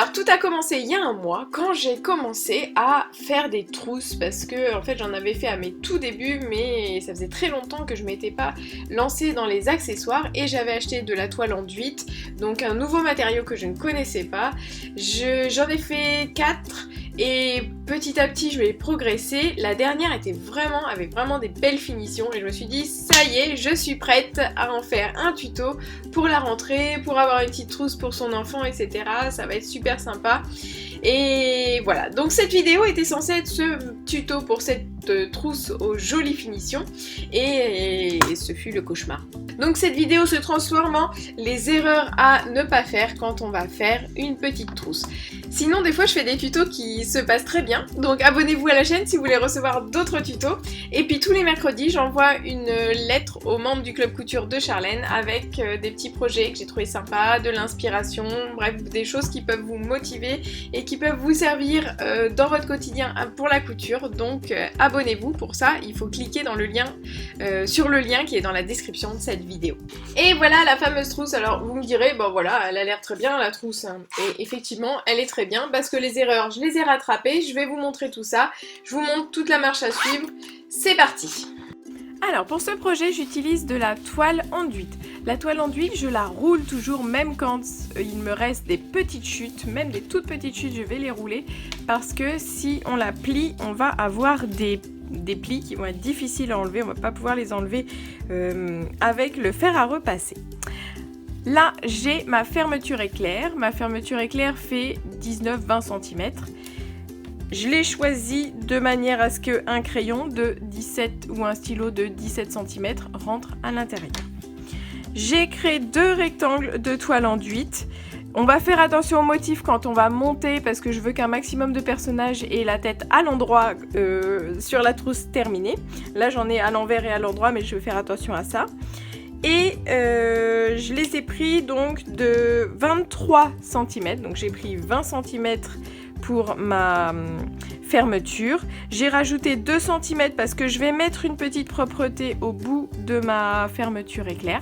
Alors tout a commencé il y a un mois quand j'ai commencé à faire des trousses parce que en fait j'en avais fait à mes tout débuts mais ça faisait très longtemps que je m'étais pas lancée dans les accessoires et j'avais acheté de la toile enduite, donc un nouveau matériau que je ne connaissais pas. J'en ai fait 4 et petit à petit je vais progresser. La dernière avait vraiment des belles finitions et je me suis dit ça y est, je suis prête à en faire un tuto pour la rentrée, pour avoir une petite trousse pour son enfant, etc. Ça va être super sympa. Et voilà, donc cette vidéo était censée être ce tuto pour cette trousse aux jolies finitions et ce fut le cauchemar. Donc cette vidéo se transforme en les erreurs à ne pas faire quand on va faire une petite trousse. Sinon des fois je fais des tutos qui se passent très bien, donc abonnez-vous à la chaîne si vous voulez recevoir d'autres tutos. Et puis tous les mercredis j'envoie une lettre aux membres du club couture de Charlène avec des petits projets que j'ai trouvé sympas, de l'inspiration, bref des choses qui peuvent vous motiver et qui peuvent vous servir dans votre quotidien pour la couture. Donc abonnez-vous, pour ça il faut cliquer dans le lien, sur le lien qui est dans la description de cette vidéo. Et voilà la fameuse trousse. Alors vous me direz, bon voilà, elle a l'air très bien la trousse, hein. Et effectivement elle est très bien parce que les erreurs je les ai rattrapées, je vais vous montrer tout ça, je vous montre toute la marche à suivre, c'est parti. Alors pour ce projet j'utilise de la toile enduite. La toile enduite je la roule toujours, même quand il me reste des petites chutes, même des toutes petites chutes je vais les rouler parce que si on la plie on va avoir des plis qui vont être difficiles à enlever, on va pas pouvoir les enlever avec le fer à repasser. Là j'ai ma fermeture éclair, fait 19-20 cm. Je l'ai choisi de manière à ce qu'un crayon de 17 ou un stylo de 17 cm rentre à l'intérieur. J'ai créé 2 rectangles de toile enduite. On va faire attention au motif quand on va monter parce que je veux qu'un maximum de personnages aient la tête à l'endroit sur la trousse terminée. Là j'en ai à l'envers et à l'endroit mais je vais faire attention à ça. Et je les ai pris donc de 23 cm, donc j'ai pris 20 cm pour ma fermeture. J'ai rajouté 2 cm parce que je vais mettre une petite propreté au bout de ma fermeture éclair.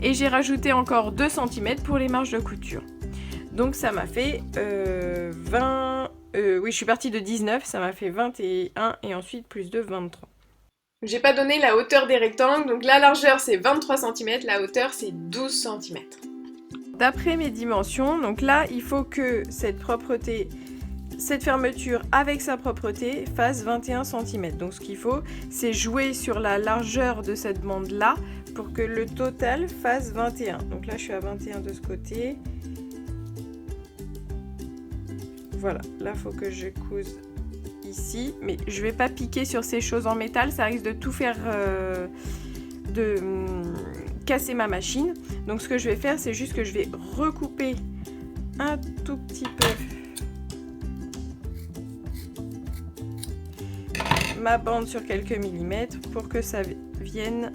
Et j'ai rajouté encore 2 cm pour les marges de couture. Donc ça m'a fait 20... oui, je suis partie de 19, ça m'a fait 21 et ensuite plus de 23. J'ai pas donné la hauteur des rectangles, donc la largeur c'est 23 cm, la hauteur c'est 12 cm. D'après mes dimensions, donc là il faut que cette fermeture avec sa propreté fasse 21 cm. Donc ce qu'il faut c'est jouer sur la largeur de cette bande là pour que le total fasse 21. Donc là je suis à 21 de ce côté. Voilà, là il faut que je couse ici, mais je vais pas piquer sur ces choses en métal, ça risque de tout faire casser ma machine. Donc ce que je vais faire c'est juste que je vais recouper un tout petit peu ma bande sur quelques millimètres pour que ça vienne,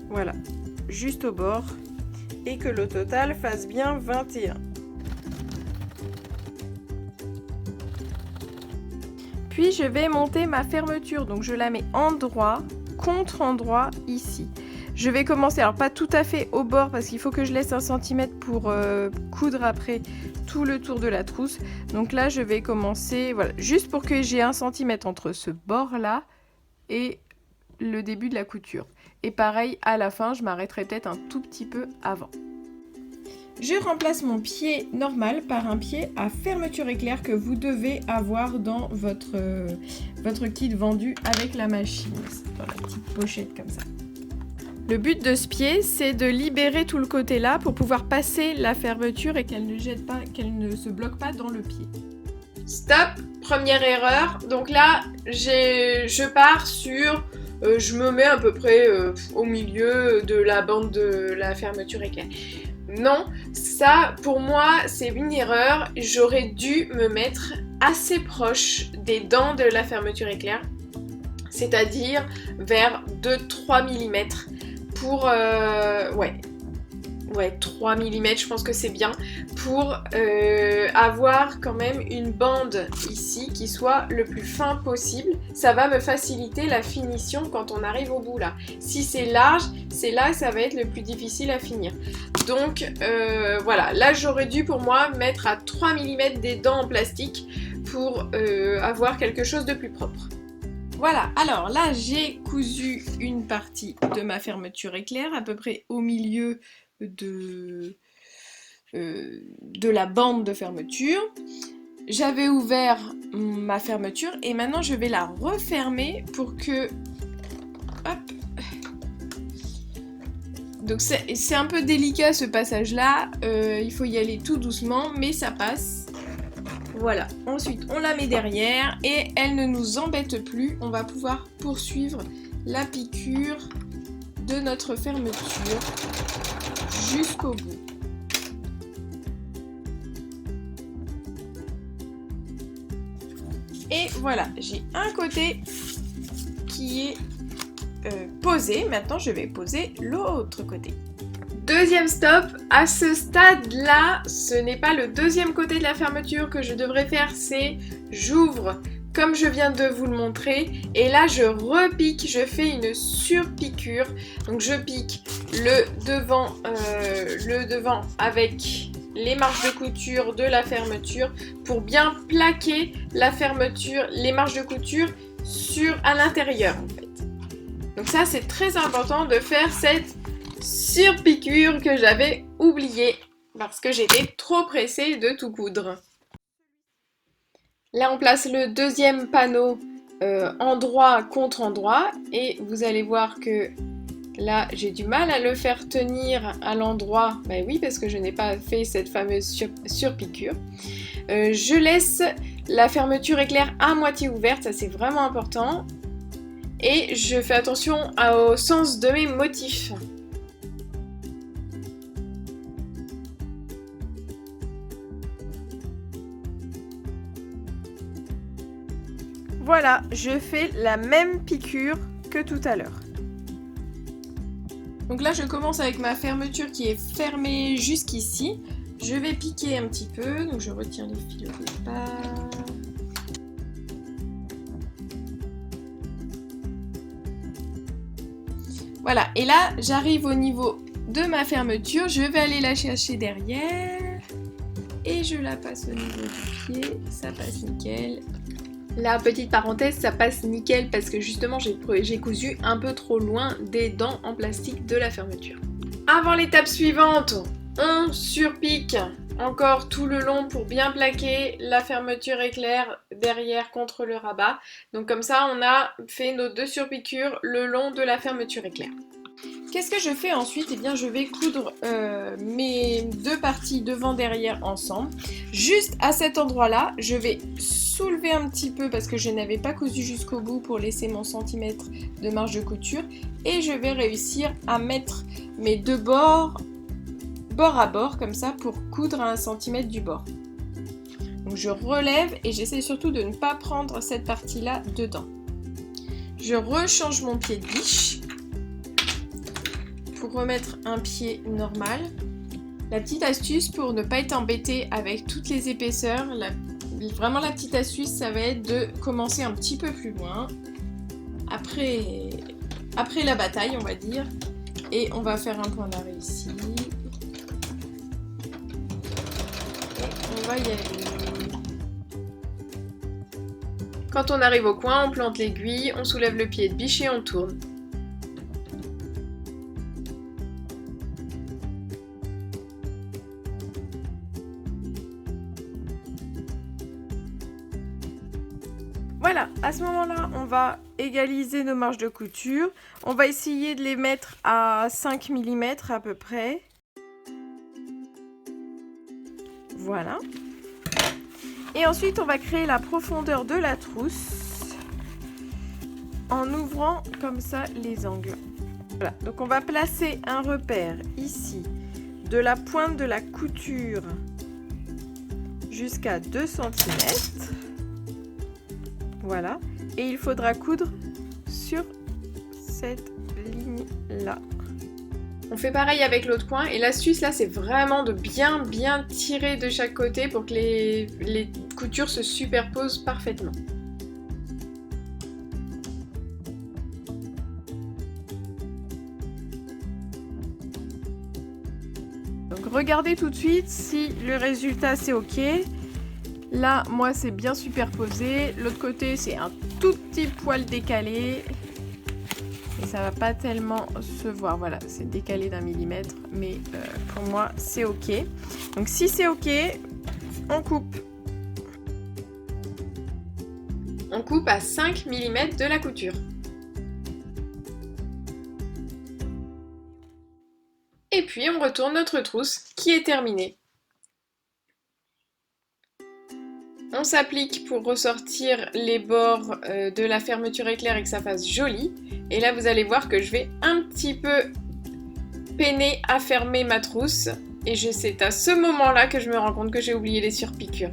voilà, juste au bord et que le total fasse bien 21. Puis je vais monter ma fermeture, donc je la mets endroit contre endroit ici. Je vais commencer, alors pas tout à fait au bord parce qu'il faut que je laisse 1 cm pour coudre après tout le tour de la trousse. Donc là je vais commencer, voilà, juste pour que j'ai 1 cm entre ce bord là et le début de la couture. Et pareil à la fin, je m'arrêterai peut-être un tout petit peu avant. Je remplace mon pied normal par un pied à fermeture éclair que vous devez avoir dans votre kit vendu avec la machine, dans la petite pochette comme ça. Le but de ce pied, c'est de libérer tout le côté là pour pouvoir passer la fermeture et qu'elle ne jette pas, qu'elle ne se bloque pas dans le pied. Stop, première erreur. Donc là, je pars sur... je me mets à peu près au milieu de la bande de la fermeture éclair. Non, ça pour moi c'est une erreur, j'aurais dû me mettre assez proche des dents de la fermeture éclair, c'est-à-dire vers 2-3 mm pour... ouais, ouais, 3 mm, je pense que c'est bien, pour avoir quand même une bande ici qui soit le plus fin possible. Ça va me faciliter la finition quand on arrive au bout là. Si c'est large, c'est là que ça va être le plus difficile à finir. Donc voilà, là j'aurais dû pour moi mettre à 3 mm des dents en plastique pour avoir quelque chose de plus propre. Voilà, alors là j'ai cousu une partie de ma fermeture éclair, à peu près au milieu de la bande de fermeture. J'avais ouvert ma fermeture et maintenant je vais la refermer pour que... Hop. Donc c'est un peu délicat ce passage là, il faut y aller tout doucement mais ça passe. Voilà, ensuite on la met derrière et elle ne nous embête plus, on va pouvoir poursuivre la piqûre de notre fermeture jusqu'au bout. Et voilà, j'ai un côté qui est posé, maintenant je vais poser l'autre côté. Deuxième stop, à ce stade-là, ce n'est pas le deuxième côté de la fermeture que je devrais faire, c'est j'ouvre comme je viens de vous le montrer et là je repique, je fais une surpiqûre. Donc je pique le devant avec les marges de couture de la fermeture pour bien plaquer la fermeture, les marges de couture à l'intérieur en fait. Donc ça c'est très important de faire cette surpiqûre que j'avais oubliée parce que j'étais trop pressée de tout coudre. Là on place le deuxième panneau endroit contre endroit et vous allez voir que là j'ai du mal à le faire tenir à l'endroit, ben oui parce que je n'ai pas fait cette fameuse surpiqûre. Je laisse la fermeture éclair à moitié ouverte, ça c'est vraiment important. Et je fais attention au sens de mes motifs. Voilà, je fais la même piqûre que tout à l'heure. Donc là, je commence avec ma fermeture qui est fermée jusqu'ici. Je vais piquer un petit peu, donc je retire les fils au départ. Voilà, et là, j'arrive au niveau de ma fermeture. Je vais aller la chercher derrière. Et je la passe au niveau du pied. Ça passe nickel. La petite parenthèse, ça passe nickel parce que justement j'ai cousu un peu trop loin des dents en plastique de la fermeture. Avant l'étape suivante, on surpique encore tout le long pour bien plaquer la fermeture éclair derrière contre le rabat. Donc comme ça on a fait nos deux surpiqûres le long de la fermeture éclair. Qu'est-ce que je fais ensuite? Eh bien je vais coudre mes deux parties devant-derrière ensemble. Juste à cet endroit-là, je vais soulever un petit peu parce que je n'avais pas cousu jusqu'au bout pour laisser mon centimètre de marge de couture. Et je vais réussir à mettre mes deux bords bord à bord comme ça pour coudre à 1 cm du bord. Donc je relève et j'essaie surtout de ne pas prendre cette partie-là dedans. Je rechange mon pied de biche pour remettre un pied normal. La petite astuce pour ne pas être embêté avec toutes les épaisseurs, vraiment la petite astuce ça va être de commencer un petit peu plus loin après la bataille on va dire et on va faire un point d'arrêt ici et on va y aller. Quand on arrive au coin on plante l'aiguille, on soulève le pied de biche et on tourne. Voilà, à ce moment-là, on va égaliser nos marges de couture. On va essayer de les mettre à 5 mm à peu près. Voilà. Et ensuite, on va créer la profondeur de la trousse en ouvrant comme ça les angles. Voilà, donc on va placer un repère ici de la pointe de la couture jusqu'à 2 cm. Voilà, et il faudra coudre sur cette ligne-là. On fait pareil avec l'autre coin et l'astuce là c'est vraiment de bien tirer de chaque côté pour que les coutures se superposent parfaitement. Donc regardez tout de suite si le résultat c'est ok. Là moi c'est bien superposé, l'autre côté c'est un tout petit poil décalé. Et ça va pas tellement se voir, voilà, c'est décalé d'1 millimètre, mais pour moi c'est ok. Donc si c'est ok, on coupe. On coupe à 5 mm de la couture. Et puis on retourne notre trousse qui est terminée. On s'applique pour ressortir les bords de la fermeture éclair et que ça fasse joli. Et là vous allez voir que je vais un petit peu peiner à fermer ma trousse. Et c'est à ce moment-là que je me rends compte que j'ai oublié les surpiqûres.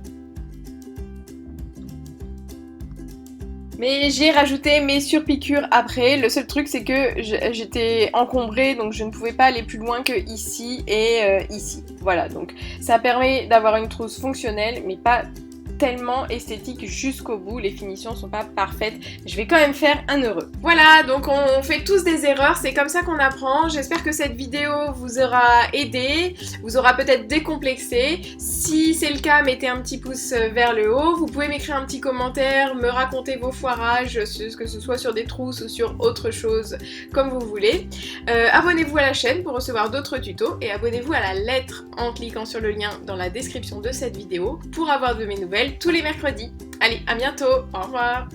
Mais j'ai rajouté mes surpiqûres après. Le seul truc c'est que j'étais encombrée donc je ne pouvais pas aller plus loin que ici et ici. Voilà, donc ça permet d'avoir une trousse fonctionnelle mais pas tellement esthétique jusqu'au bout, les finitions sont pas parfaites, je vais quand même faire un heureux. Voilà, donc on fait tous des erreurs, c'est comme ça qu'on apprend. J'espère que cette vidéo vous aura aidé, vous aura peut-être décomplexé. Si c'est le cas, mettez un petit pouce vers le haut, vous pouvez m'écrire un petit commentaire, me raconter vos foirages, que ce soit sur des trousses ou sur autre chose, comme vous voulez. Abonnez-vous à la chaîne pour recevoir d'autres tutos et abonnez-vous à la lettre en cliquant sur le lien dans la description de cette vidéo pour avoir de mes nouvelles tous les mercredis. Allez, à bientôt, au revoir!